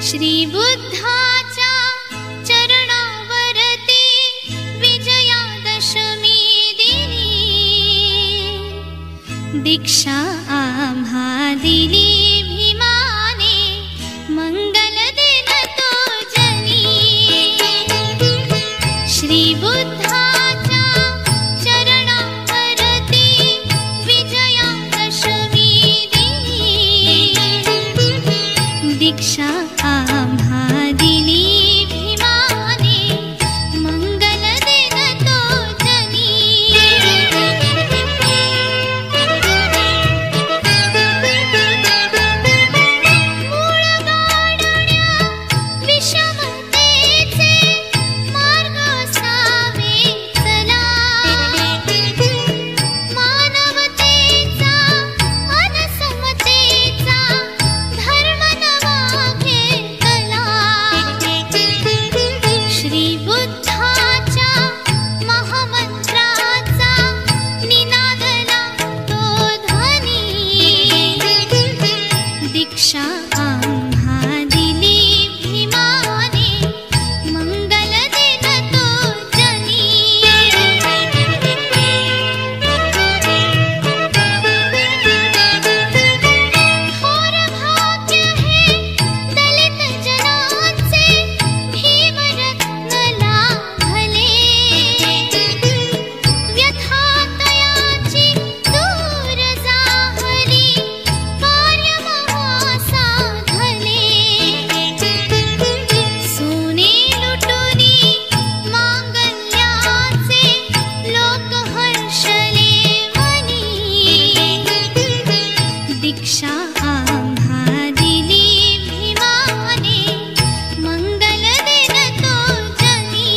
श्री बुद्धाच्या चरणावरती विजयादशमी दिनी दीक्षा आम्हा दिली भीमाने मंगल दिन तो जनी श्री बुद्धाच्या चरणावरती विजयादशमी दिनी दीक्षा आम्हा दिली भीमाने मंगल दिन तो जनी मूळ गाडण्या विषमतेचे मार्ग सावे चला मानवतेचा अनसमतेचा धर्म नवा घेतला श्री बुद्धाच्या महामंत्राचा निनादला तो ध्वनी दीक्षा आम्हा दिली भीमाने मंगल दिन तो जनी थोर भाग्य हे दलित जनांचे भीमरत्न लाभले व्यथातयाची दूर जाहली कार्य महासाधले सोने लुटुनी मांगल्याचे लोक हर्षले मनी दीक्षा आम्हा दिली भीमाने मंगल दिन तो जनी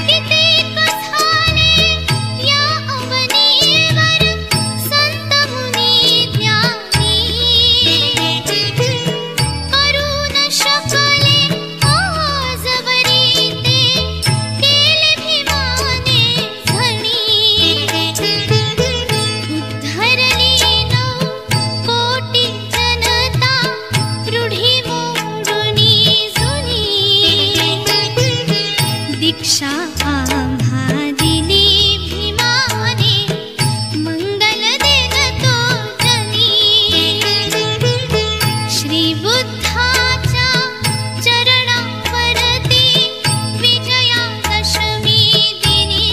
कितीक झाले या अवनीवर संत मुनी ज्ञानी करू न शकले आजवरी ते केले भीमाने झणी उद्धरली 9 कोटी जनता रूढी मोडुनी जुनी दीक्षा आम्हा दिली भीमाने मंगल दिन तो जनी श्री बुद्धाच्या चरणावरती विजयादशमी दिनी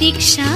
दीक्षा